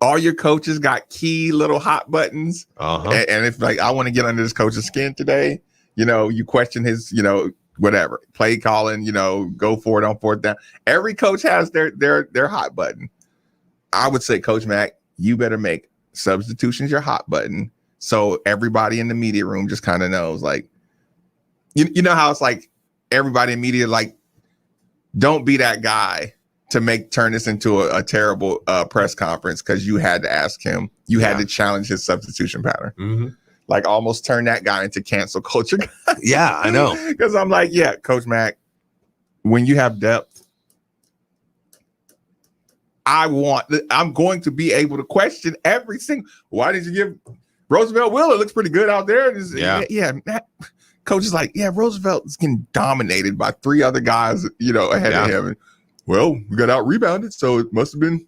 S8: all your coaches got key little hot buttons, and if like I want to get under this coach's skin today, you question his, whatever play calling, go for it on fourth down. Every coach has their hot button. I would say, Coach Mack, you better make substitutions your hot button, so everybody in the media room just kind of knows. Like, you know how it's like everybody in media like don't be that guy to turn this into a terrible press conference because you had to ask him. You had to challenge his substitution pattern.
S9: Mm-hmm.
S8: Like almost turn that guy into cancel culture.
S9: Yeah, I know.
S8: Because I'm like, yeah, Coach Mack, when you have depth, I'm going to be able to question every single. Why did you give Roosevelt Wheeler? Looks pretty good out there. Yeah. Coach is like, yeah, Roosevelt is getting dominated by 3 other guys, ahead of him. And, well, we got out rebounded, so it must have been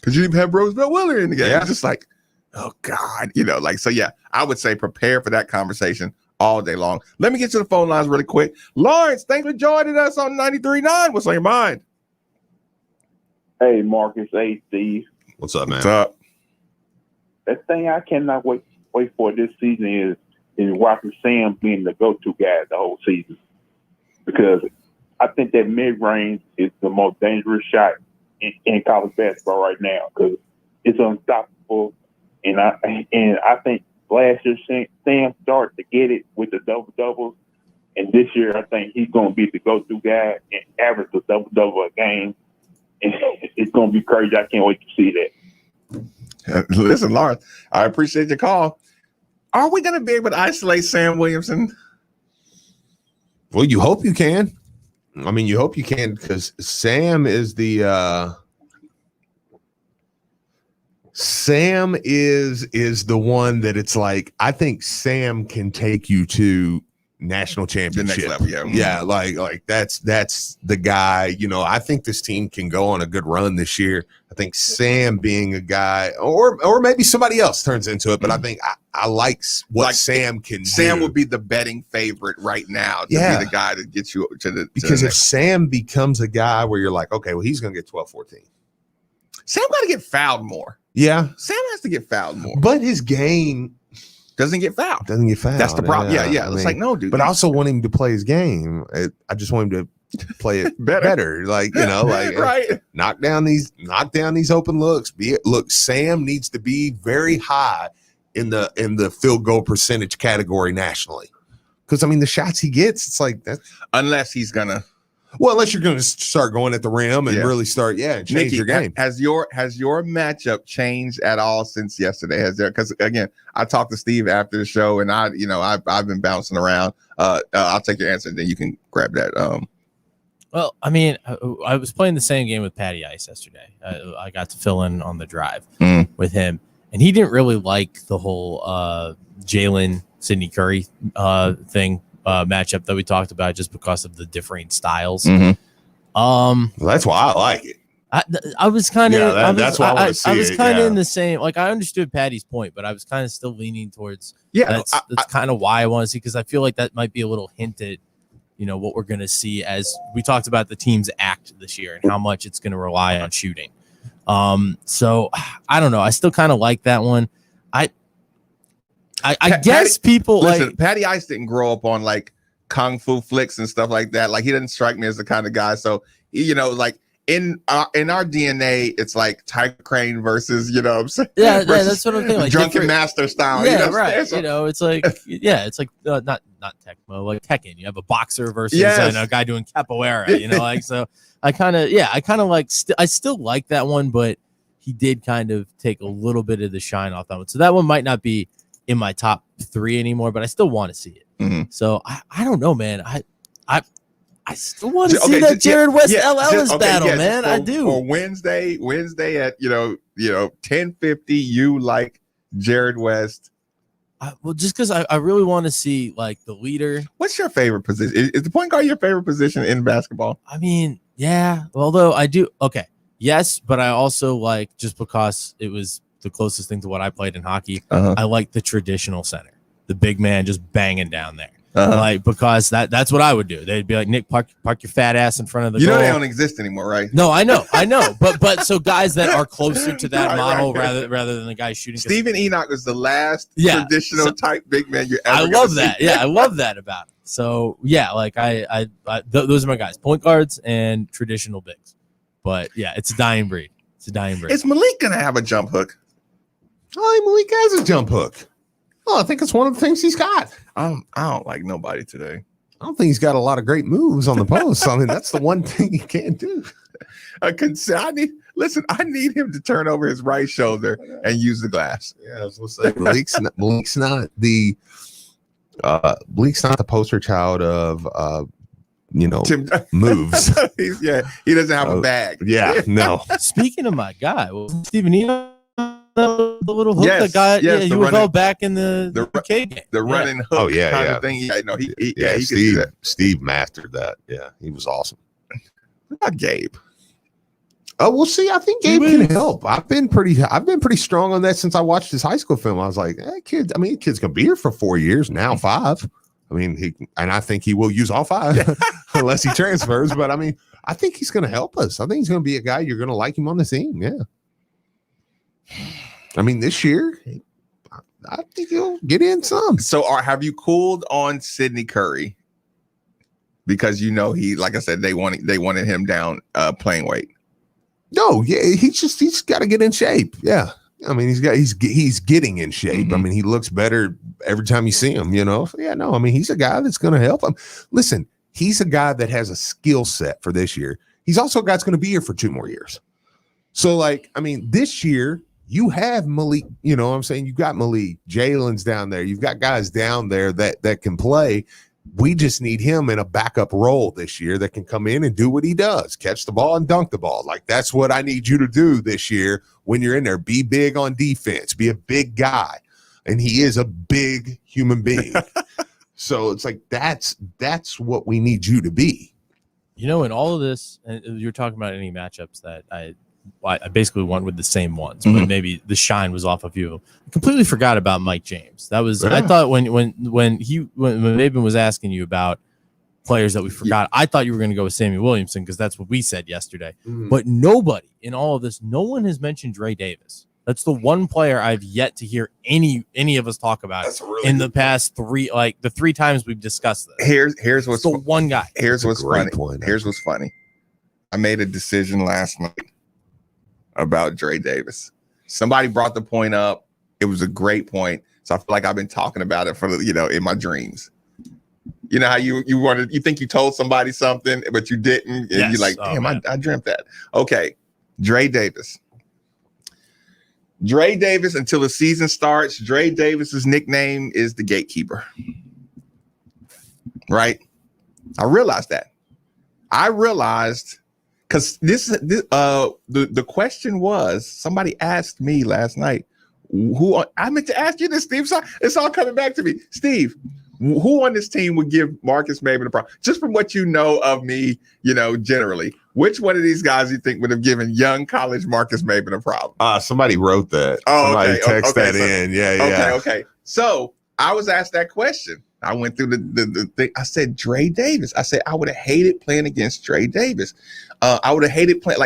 S8: because you didn't have Roosevelt Wheeler in the game. It's just like, oh God, so yeah, I would say prepare for that conversation all day long. Let me get to the phone lines really quick. Lawrence, thanks for joining us on 93.9. What's on your mind?
S3: Hey, Marcus. Hey, Steve.
S9: What's up, man?
S8: What's up?
S3: That thing I cannot wait for this season is watching Sam being the go-to guy the whole season, because I think that mid-range is the most dangerous shot in college basketball right now because it's unstoppable. And I think last year Sam started to get it with the double-doubles. And this year I think he's going to be the go-to guy and average the double-double a game. And it's going to be crazy. I can't wait to see that.
S8: Listen, Lawrence, I appreciate your call. Are we going to be able to isolate Sam Williamson?
S9: Well, you hope you can. I mean, you hope you can because Sam is the one that it's like, I think Sam can take you to national championship.
S8: The next level,
S9: yeah. Like that's the guy. I think this team can go on a good run this year. I think Sam being a guy, or maybe somebody else turns into it, but I think I like what Sam can do.
S8: Sam would be the betting favorite right now to be the guy that gets you to the
S9: because
S8: to the
S9: if Sam becomes a guy where you're like, okay, well, he's going to get 12-14.
S8: Sam got to get fouled more.
S9: Yeah.
S8: Sam has to get fouled more.
S9: But his game
S8: doesn't get fouled.
S9: That's
S8: the problem. Yeah.
S9: I
S8: It's
S9: mean,
S8: like, no, dude.
S9: But I also want him to play his game. I just want him to play it better. Like,
S8: right.
S9: knock down these open looks. Look, Sam needs to be very high in the field goal percentage category nationally. Because I mean, the shots he gets, it's like that.
S8: Unless you're gonna
S9: start going at the rim and really start, change
S8: Nikki,
S9: your game.
S8: Has your matchup changed at all since yesterday? Because again, I talked to Steve after the show, and I've been bouncing around. I'll take your answer, and then you can grab that.
S10: Well, I mean, I was playing the same game with Patty Ice yesterday. I got to fill in on the drive with him, and he didn't really like the whole Jalen Sidney Curry thing matchup that we talked about, just because of the differing styles.
S9: Well, that's why I like it.
S10: I was kind of
S9: that's why I
S10: was kind of in the same. Like, I understood Patty's point, but I was kind of still leaning towards that's kind of why I want to see, because I feel like that might be a little hint at what we're going to see as we talked about the team's act this year and how much it's going to rely on shooting. So I don't know. I still kind of like that one. I guess people
S8: Patty Ice didn't grow up on like kung fu flicks and stuff like that. Like, he doesn't strike me as the kind of guy. So, like in our DNA, it's like Tiger Crane versus, what I'm saying?
S10: Yeah, that's what I'm thinking. Like
S8: Drunken Master style.
S10: Yeah, right. So, it's like, it's like not Tecmo, like Tekken. You have a boxer versus a guy doing capoeira, so I kind of like, I still like that one, but he did kind of take a little bit of the shine off that one. So that one might not be in my top 3 anymore, but I still want to see it. So I don't know, man. I still want to see that Jared West Ellis battle, man. I do.
S8: For Wednesday at 10:50, you like Jared West?
S10: Well, just because I really want to see like the leader.
S8: What's your favorite position? Is the point guard your favorite position in basketball?
S10: I mean, yeah. Although I do, yes, but I also like, just because it was the closest thing to what I played in hockey, I like the traditional center, the big man just banging down there. Like, because that's what I would do. They'd be like, Nick, park your fat ass in front of the goal.
S8: They don't exist anymore, right?
S10: No, I know. But so guys that are closer to that model rather than the guy shooting.
S8: Stephen Enoch was the last traditional type big man you ever.
S10: I love that. Yeah, I love that about it. So yeah, like those are my guys, point guards and traditional bigs. But yeah, it's a dying breed.
S8: Is Malik gonna have a jump hook?
S9: Oh, Malik has a jump hook. Oh, I think it's one of the things he's got.
S8: I don't like nobody today.
S9: I don't think he's got a lot of great moves on the post. I mean, that's the one thing he can't do.
S8: I need him to turn over his right shoulder and use the glass.
S9: Yeah, I was gonna say Bleak's not the poster child of moves.
S8: He doesn't have a bag.
S9: Yeah, no.
S10: Speaking of my guy, wasn't Steven Eno the little hook that got you fell back in the arcade game?
S8: The running hook kind of thing. Yeah, no, he could do that.
S9: Steve mastered that. Yeah, he was awesome.
S8: What about Gabe?
S9: Oh, we'll see. I think Gabe can help. I've been pretty strong on that since I watched his high school film. I was like, kid's gonna be here for 4 years now, 5. I mean, I think he will use all 5 unless he transfers. But I mean, I think he's gonna help us. I think he's gonna be a guy you're gonna like him on the team. Yeah. I mean, this year, I think he'll get in some.
S8: So, have you cooled on Sidney Curry? Because he, like I said, they wanted him down playing weight.
S9: No, yeah, he's got to get in shape. Yeah, I mean, he's getting in shape. I mean, he looks better every time you see him. Yeah, no, I mean, he's a guy that's going to help him. Listen, he's a guy that has a skill set for this year. He's also a guy that's going to be here for 2 more years. So, this year you have Malik. You know what I'm saying? You got Malik, Jalen's down there. You've got guys down there that can play. We just need him in a backup role this year that can come in and do what he does, catch the ball and dunk the ball. That's what I need you to do this year when you're in there. Be big on defense, be a big guy. And he is a big human being. So it's that's what we need you to be.
S10: In all of this, and you're talking about any matchups that I basically went with the same ones, but maybe the shine was off of you. I completely forgot about Mike James. That was I thought when Maben was asking you about players that we forgot, I thought you were going to go with Sammy Williamson because that's what we said yesterday. But nobody in all of this, no one has mentioned Dre Davis. That's the one player I've yet to hear any of us talk about in the past 3, the 3 times we've discussed this.
S8: Here's what's
S10: the one guy.
S8: Here's what's funny. Here's what's funny. I made a decision last night about Dre Davis. Somebody brought the point up. It was a great point. So I feel like I've been talking about it for in my dreams. You know how you think you told somebody something, but you didn't, and you're like, damn, I dreamt that. Okay, Dre Davis. Dre Davis, until the season starts, Dre Davis's nickname is the gatekeeper. Right? I realized that. Because the question was, somebody asked me last night, I meant to ask you this, Steve. So it's all coming back to me. Steve, who on this team would give Marcus Maben a problem? Just from what you know of me, generally, which one of these guys you think would have given young college Marcus Maben a problem?
S9: Somebody wrote that. Somebody text that in. Yeah.
S8: Okay. So I was asked that question. I went through the thing. I said, Dre Davis. I said, I would have hated playing against Dre Davis. I would have hated playing,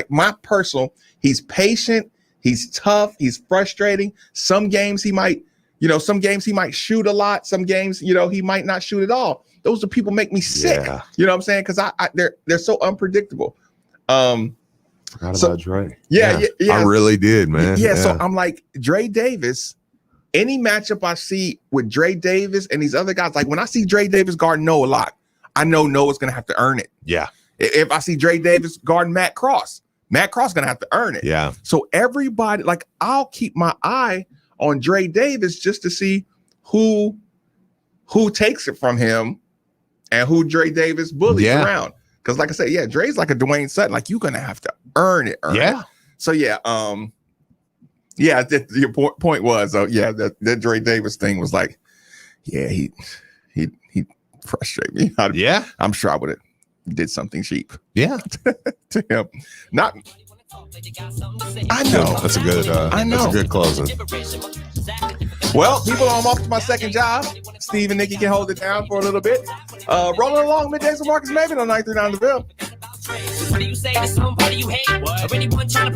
S8: he's patient, he's tough, he's frustrating. Some games he might shoot a lot. Some games, he might not shoot at all. Those are people make me sick. Yeah. You know what I'm saying? Because they're so unpredictable.
S9: Forgot about Dre.
S8: Yeah.
S9: I really did, man.
S8: Yeah. So I'm like, Dre Davis. Any matchup I see with Dre Davis and these other guys, when I see Dre Davis guard Noah Locke, I know Noah's going to have to earn it.
S9: Yeah.
S8: If I see Dre Davis guarding Matt Cross is going to have to earn it.
S9: Yeah.
S8: So everybody, I'll keep my eye on Dre Davis just to see who takes it from him and who Dre Davis bullies around. Because like I said, Dre's like a Dwayne Sutton. You're going to have to earn it. So your point was, that Dre Davis thing was he frustrated me. I'm sure I would have did something cheap.
S9: Yeah,
S8: to him. Not. I know
S9: that's a good.
S8: I know
S9: that's a good closing.
S8: Well, people, I'm off to my second job. Steve and Nikki can hold it down for a little bit. Rolling along middays with Marcus Maben on 93.9 The Ville.
S5: What do you say to somebody you hate? What? Or anyone trying to